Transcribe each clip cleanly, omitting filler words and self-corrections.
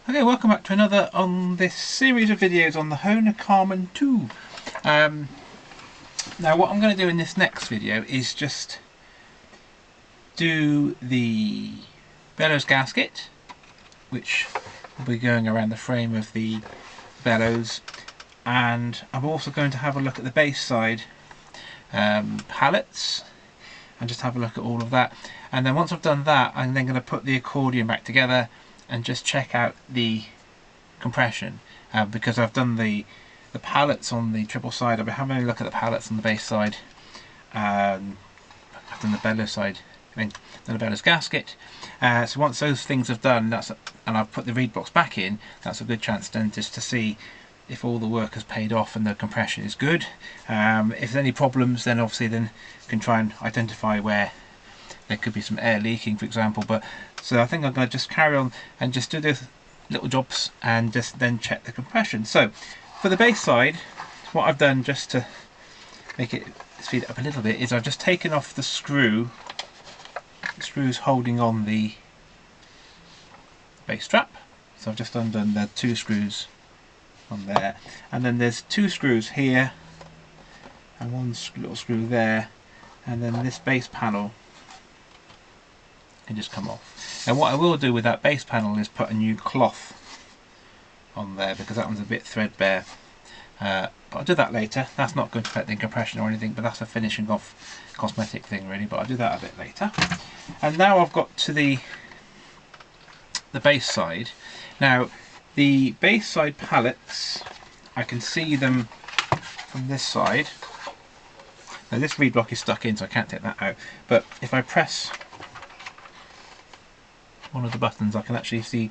Okay, welcome back to another on this series of videos on the Hohner Carmen 2. Now what I'm going to do in this next video is just do the bellows gasket, which will be going around the frame of the bellows, and I'm also going to have a look at the base side pallets and just have a look at all of that. And then once I've done that, I'm then going to put the accordion back together and just check out the compression, because I've done the pallets on the triple side. I'll be having a look at the pallets on the base side. I've done the bellows side, then the bellows gasket. So once those things have done, and I've put the reed blocks back in, that's a good chance then just to see if all the work has paid off and the compression is good. If there's any problems, then obviously you can try and identify where there could be some air leaking, for example. But so I think I'm going to just carry on and just do those little jobs and just then check the compression. So for the base side, what I've done just to make it speed it up a little bit is I've just taken off the screws holding on the base strap. So I've just undone the 2 screws on there, and then there's 2 screws here and 1 little screw there, and then this base panel can just come off. Now what I will do with that base panel is put a new cloth on there, because that one's a bit threadbare, but I'll do that later. That's not going to affect the compression or anything, but that's a finishing off cosmetic thing really, but I'll do that a bit later. And now I've got to the base side. Now the base side pallets, I can see them from this side. Now this reed block is stuck in, so I can't take that out, but if I press one of the buttons, I can actually see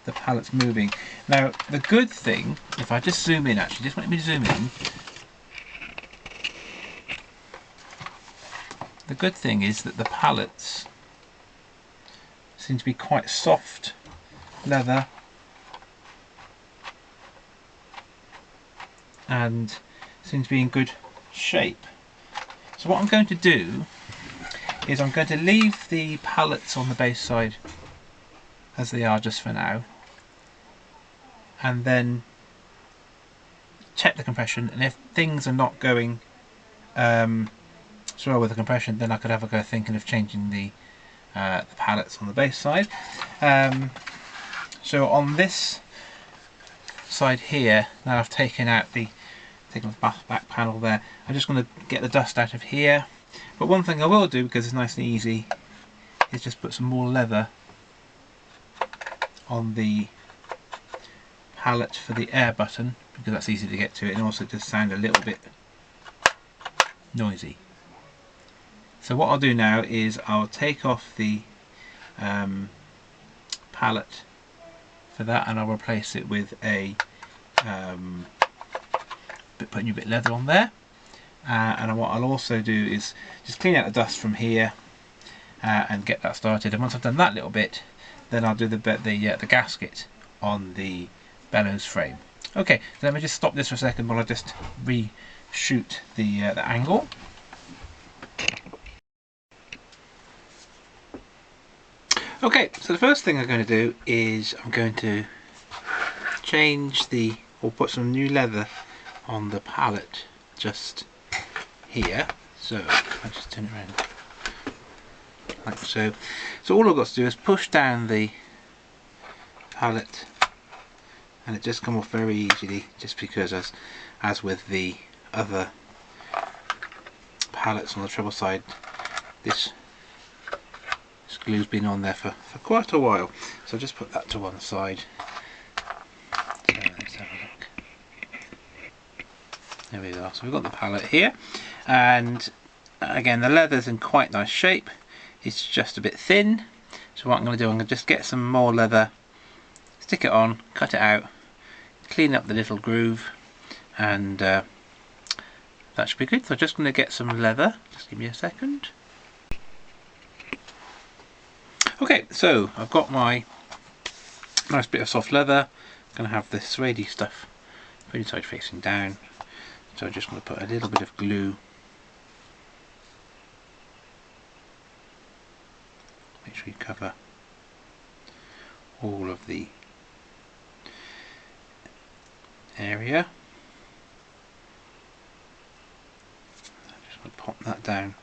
the pallets moving. Now the good thing, if I just zoom in, actually just let me zoom in, the good thing is that the pallets seem to be quite soft leather and seem to be in good shape. So what I'm going to do is I'm going to leave the pallets on the base side as they are just for now, and then check the compression, and if things are not going so well with the compression, then I could have a go thinking of changing the pallets on the base side. So on this side here, now I've taken the back panel there, I'm just going to get the dust out of here. But one thing I will do, because it's nice and easy, is just put some more leather on the pallet for the air button, because that's easy to get to it, and also just sound a little bit noisy. So what I'll do now is I'll take off the pallet for that, and I'll replace it with a put a new bit of leather on there. And what I'll also do is just clean out the dust from here and get that started. And once I've done that little bit, then I'll do the gasket on the bellows frame. Okay, so let me just stop this for a second while I just reshoot the angle. Okay, so the first thing I'm going to do is I'm going to put some new leather on the pallet just here. So I'll just turn it around like so. So all I've got to do is push down the pallet, and it just comes off very easily, just because as with the other pallets on the treble side, this glue's been on there for quite a while. So just put that to one side. So let's have a look. There we are. So we've got the pallet here, and again the leather's in quite nice shape. It's just a bit thin. So what I'm going to do, I'm going to just get some more leather, stick it on, cut it out, clean up the little groove, and that should be good. So I'm just going to get some leather. Just give me a second. Okay, so I've got my nice bit of soft leather. I'm going to have this suede stuff pretty tight facing down. So I'm just going to put a little bit of glue. Make sure you cover all of the area. I'm just going to pop that down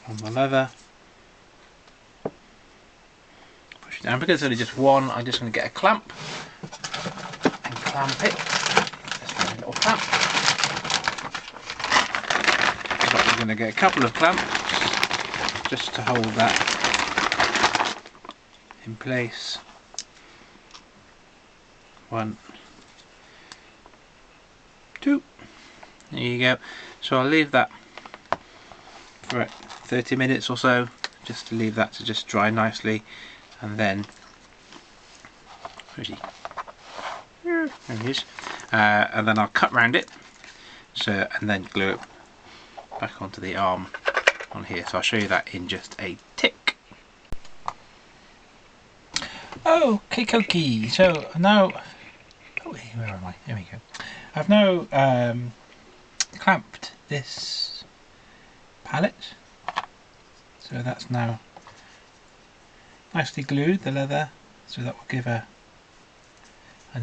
on the leather. Push it down. Because it's only just one, I'm just going to get a clamp and clamp it. Just a little clamp. So I'm going to get a couple of clamps just to hold that in place. 1, 2. There you go. So I'll leave that for 30 minutes or so, just to leave that to just dry nicely, and then where is he? There he is. And then I'll cut round it, so, and then glue it back onto the arm on here. So I'll show you that in just a tick. Okay, cookie. So now, oh, where am I? There we go. I've now clamped this pallet, so that's now nicely glued, the leather, so that will give a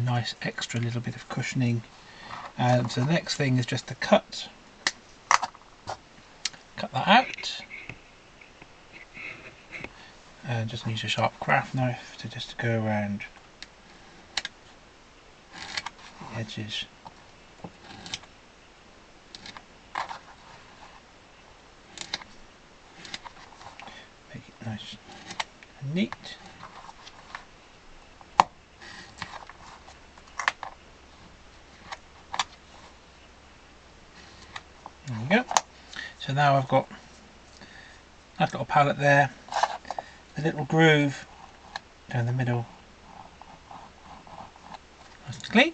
nice extra little bit of cushioning. So the next thing is just to cut that out, and just use a sharp craft knife to just go around the edges. Make it nice and neat. There we go. So now I've got that little pallet there, a little groove down the middle, nice and clean.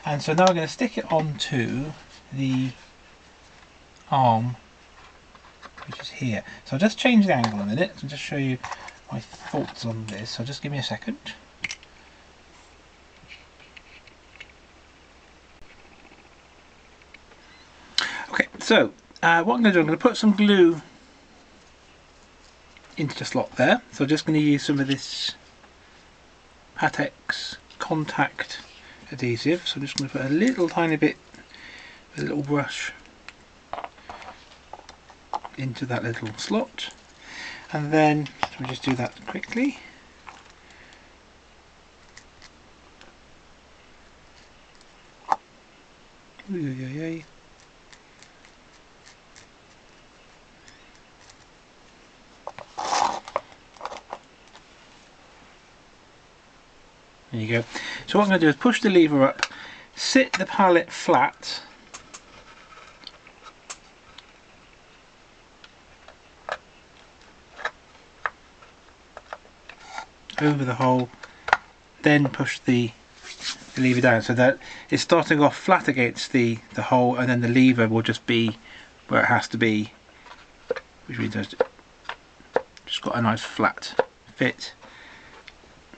And so now I'm going to stick it onto the arm, which is here. So I'll just change the angle a minute and just show you my thoughts on this. So just give me a second. Okay, so what I'm going to do, I'm going to put some glue into the slot there. So I'm just going to use some of this Patex contact adhesive. So I'm just going to put a little tiny bit, a little brush into that little slot, and then we just do that quickly. Ooh, there you go. So what I'm going to do is push the lever up, sit the pallet flat, over the hole, then push the lever down so that it's starting off flat against the hole, and then the lever will just be where it has to be, which means it's just got a nice flat fit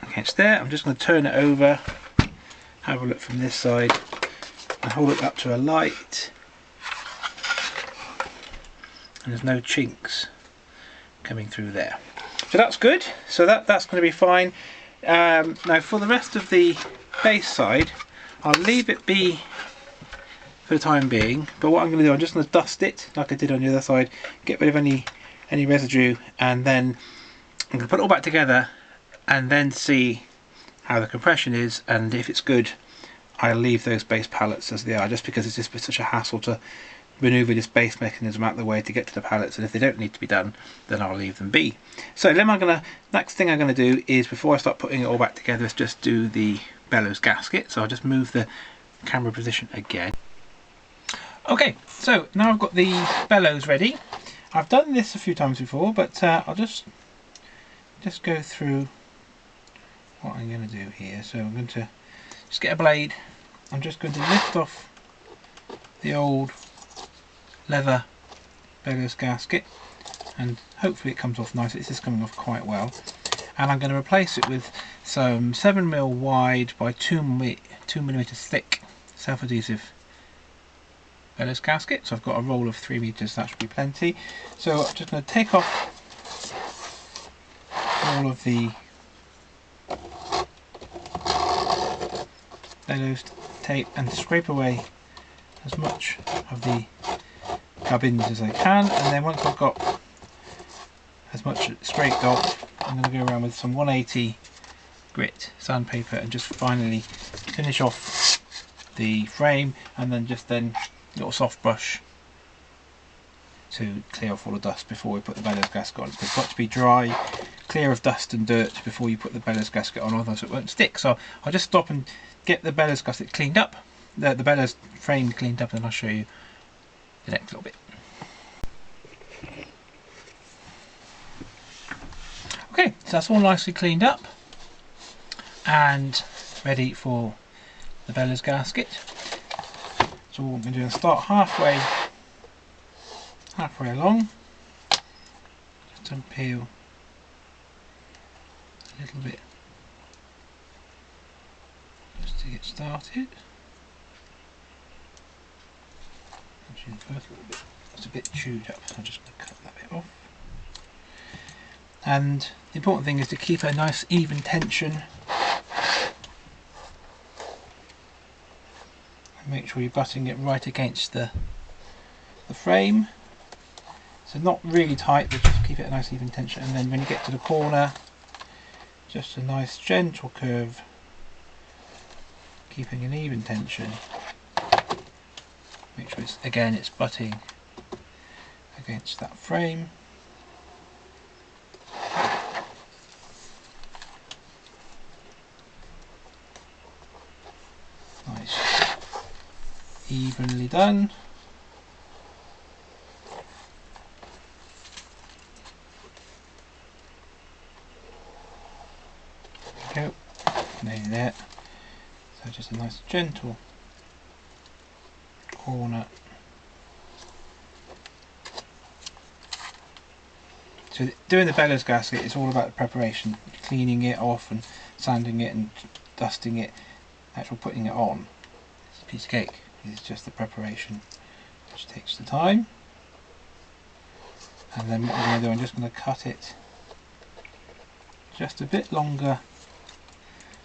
against there. I'm just going to turn it over, have a look from this side, and hold it up to a light, and there's no chinks coming through there. So that's good. So that's going to be fine. Now for the rest of the base side, I'll leave it be for the time being. But what I'm going to do, I'm just going to dust it like I did on the other side, get rid of any residue, and then I'm going to put it all back together, and then see how the compression is, and if it's good, I'll leave those base pallets as they are, just because it's just such a hassle to manoeuvre this base mechanism out of the way to get to the pallets, and if they don't need to be done, then I'll leave them be. So then next thing I'm going to do is, before I start putting it all back together, is just do the bellows gasket. So I'll just move the camera position again. Okay, so now I've got the bellows ready. I've done this a few times before, but I'll just go through what I'm going to do here. So I'm going to just get a blade. I'm just going to lift off the old leather bellows gasket, and hopefully it comes off nicely. This is coming off quite well, and I'm going to replace it with some 7mm wide by 2mm thick self-adhesive bellows gasket. So I've got a roll of 3 meters, that should be plenty. So I'm just going to take off all of the bellows tape and scrape away as much of the gubbins as I can, and then once I've got as much scraped off, I'm going to go around with some 180 grit sandpaper and just finally finish off the frame, and then just a little soft brush to clear off all the dust before we put the bellows gasket on. It's got to be dry, clear of dust and dirt before you put the bellows gasket on, otherwise it won't stick. So I'll just stop and get the bellows gasket cleaned up, the bellows frame cleaned up, and I'll show you the next little bit. Okay, so that's all nicely cleaned up and ready for the bellows gasket. So what we're going to do is start halfway along, just unpeel a little bit just to get started. Actually, the first little bit was a bit chewed up, so I'm just going to cut that bit off. And the important thing is to keep a nice even tension and make sure you're butting it right against the frame. So not really tight, but just keep it a nice even tension, and then when you get to the corner, just a nice gentle curve, keeping an even tension. Make sure it's butting against that frame. Nice, evenly done. There we go, nearly there. So just a nice gentle corner. So doing the bellows gasket is all about the preparation, cleaning it off and sanding it and dusting it. Actual putting it on, it's a piece of cake. It's just the preparation which takes the time. And then what I'm going to do, I'm just going to cut it just a bit longer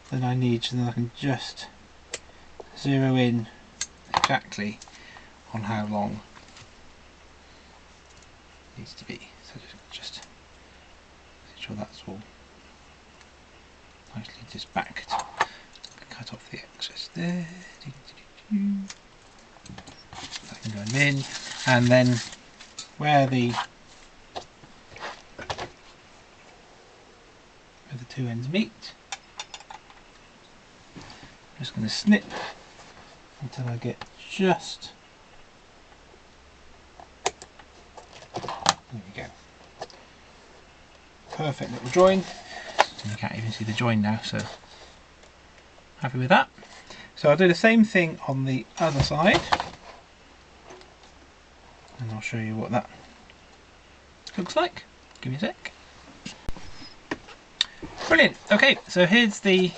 than I need, so then I can just zero in exactly on how long it needs to be. So just make sure that's all nicely just backed. Cut off the excess there. That can go in, and then where the two ends meet, I'm just going to snip until I get just, there we go, perfect little join. And you can't even see the join now, so happy with that. So I'll do the same thing on the other side, and I'll show you what that looks like. Give me a sec. Brilliant. Okay, so here's the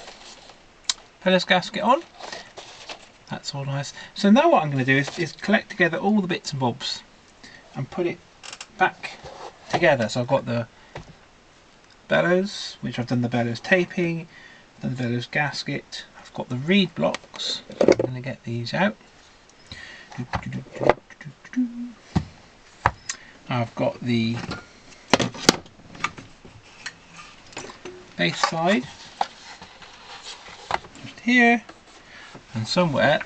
bellows gasket on. That's all nice. So now what I'm going to do is collect together all the bits and bobs and put it back together. So I've got the bellows, which I've done the bellows taping, done the bellows gasket. I've got the reed blocks. I'm going to get these out. I've got the base side just here, and somewhere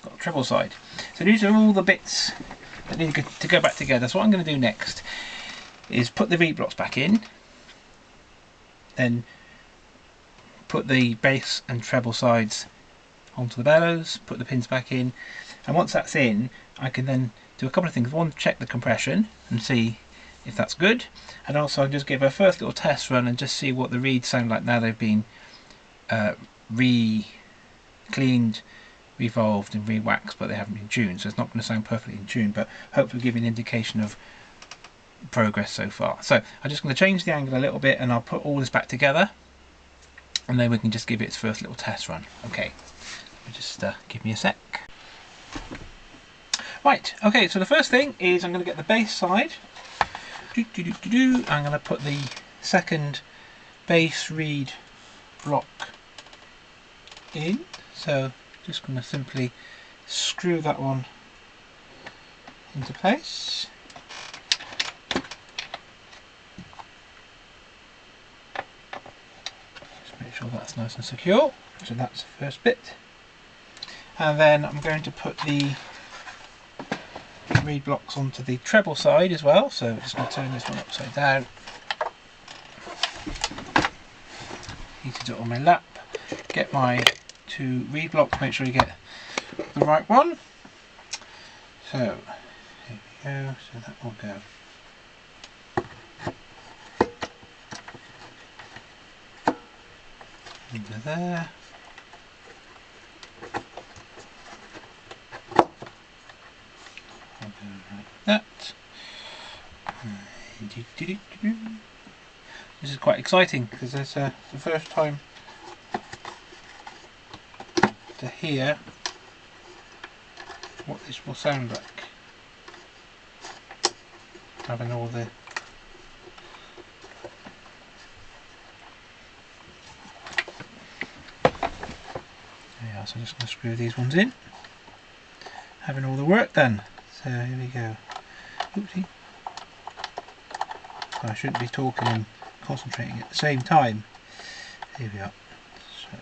got a treble side. So these are all the bits that need to go back together. So what I'm going to do next is put the reed blocks back in, then put the base and treble sides onto the bellows, put the pins back in, and once that's in, I can then do a couple of things. One, check the compression and see if that's good, and also I'll just give a first little test run and just see what the reeds sound like now they've been re-cleaned, revolved and re-waxed, but they haven't been tuned, so it's not going to sound perfectly in tune, but hopefully give you an indication of progress so far. So I'm just going to change the angle a little bit, and I'll put all this back together, and then we can just give it its first little test run. Okay, just give me a sec. Right, okay, so the first thing is I'm going to get the bass side. I'm going to put the second bass reed block in. So just going to simply screw that one into place. Just make sure that's nice and secure. So that's the first bit. And then I'm going to put the reed blocks onto the treble side as well. So I'm just going to turn this one upside down. Need to do it on my lap. Get my 2 reed blocks, make sure you get the right one. So here we go, so that will go into there. I'll go like that. This is quite exciting because it's the first time to hear what this will sound like. Having all the yeah, so I'm just going to screw these ones in. Having all the work done. So here we go. Oopsie. So I shouldn't be talking and concentrating at the same time. Here we are. So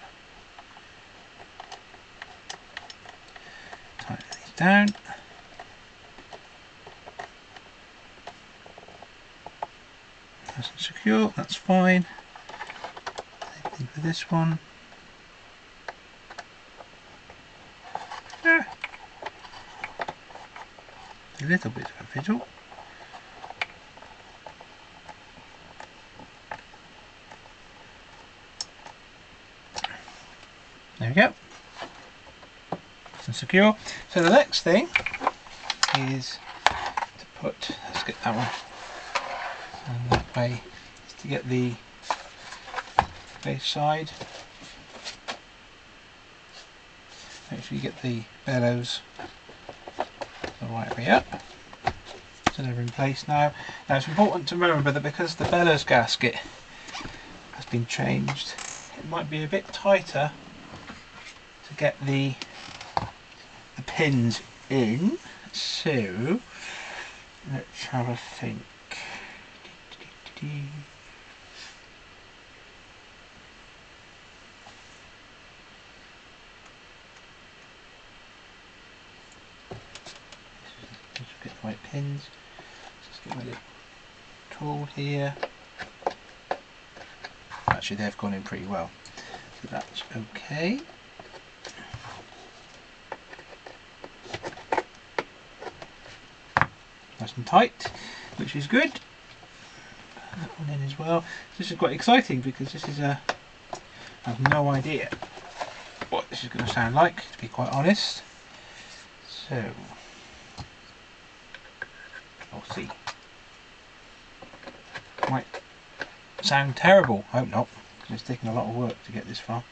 tighten these down. Nice and secure, that's fine. Same thing for this one. A little bit of a fiddle. There we go. Nice and secure. So the next thing is to put, let's get that one, and that way is to get the bass side. Make sure you get the bellows the right way up. So they're in place now. Now it's important to remember that because the bellows gasket has been changed, it might be a bit tighter to get the pins in. So let's have a think. Just get the right pins. Just get my little tool here. Actually, they've gone in pretty well, so that's okay. Nice and tight, which is good. Put that one in as well. This is quite exciting because this is I have no idea what this is going to sound like, to be quite honest. So we'll see. Might sound terrible. I hope not, because it's taken a lot of work to get this far.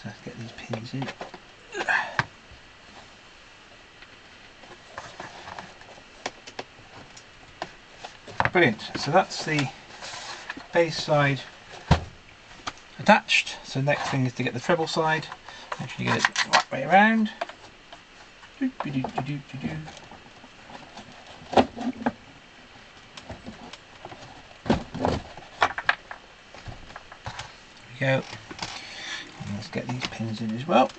So let's get these pins in. Brilliant. So that's the bass side attached. So the next thing is to get the treble side. Make sure you get it the right way around. There we go. And let's get these pins in as well.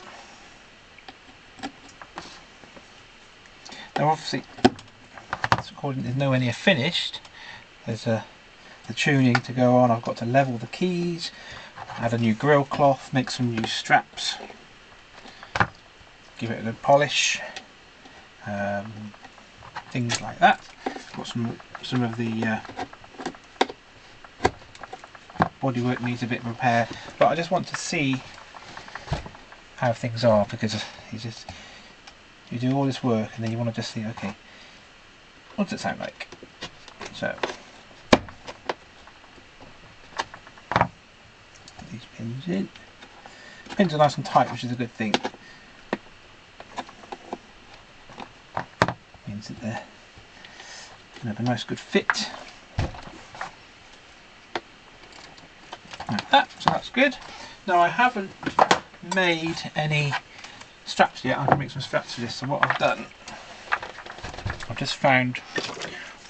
Now obviously, there's nowhere near finished. There's the tuning to go on. I've got to level the keys, add a new grill cloth, make some new straps, give it a good polish, things like that. Got some of the bodywork needs a bit of repair, but I just want to see how things are, because you do all this work and then you want to just see, okay, what does it sound like? So put these pins in. Pins are nice and tight, which is a good thing. Means that they're going to have a nice good fit. Like that, so that's good. Now I haven't made any straps yet. I'm going to make some straps for this. So what I've done, I've just found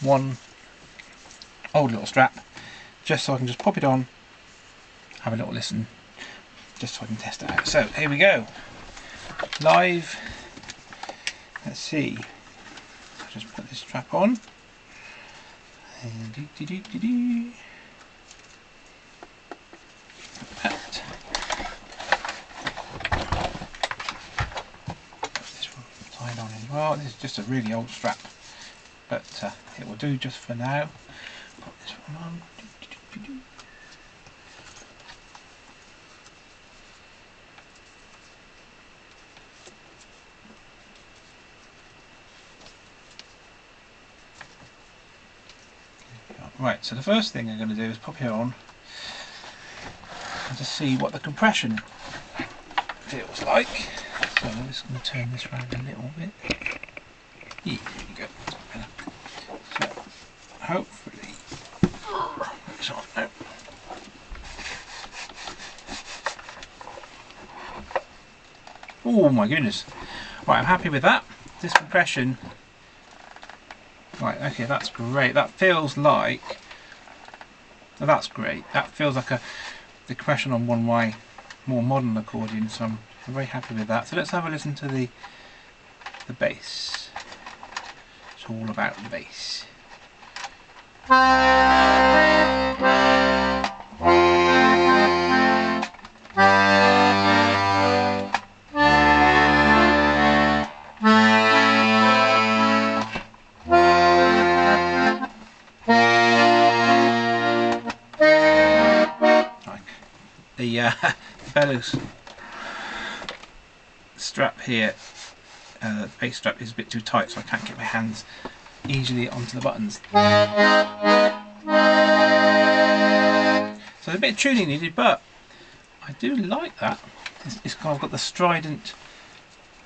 one old little strap, just so I can just pop it on, have a little listen, just so I can test it out. So here we go, live. Let's see. I'll just put this strap on. And that. This one tied on as well. This is just a really old strap, but it will do just for now. Put this one on. Right, so the first thing I'm going to do is pop it on and just see what the compression feels like. So I'm just going to turn this around a little bit. Yeah, there you go. So hopefully, it's on now. Oh my goodness! Right, I'm happy with that. This compression. Right, okay, that's great. That feels like, oh, that's great. That feels like the compression on one of my more modern accordion, so I'm very happy with that. So let's have a listen to the bass. It's all about the bass. The bellows strap here, the bass strap is a bit too tight, so I can't get my hands easily onto the buttons. So a bit of tuning needed, but I do like that. It's kind of got the strident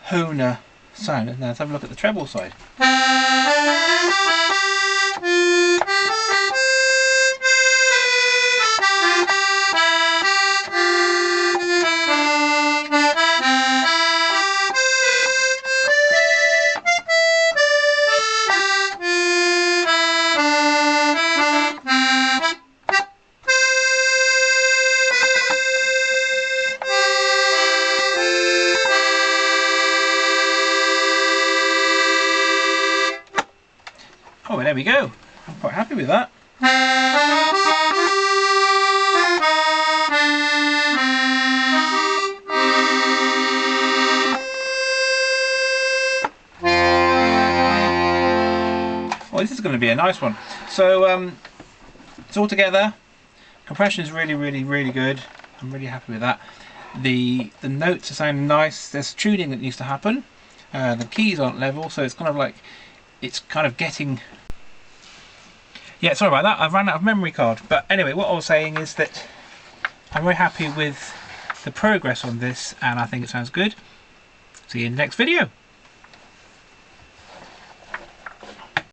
Hohner sound. Now let's have a look at the treble side. Oh, well, there we go. I'm quite happy with that. Well, this is going to be a nice one. So it's all together. Compression is really, really, really good. I'm really happy with that. The notes are sounding nice. There's tuning that needs to happen. The keys aren't level, so it's kind of like it's kind of getting. Yeah, sorry about that. I've run out of memory card. But anyway, what I was saying is that I'm very happy with the progress on this, and I think it sounds good. See you in the next video.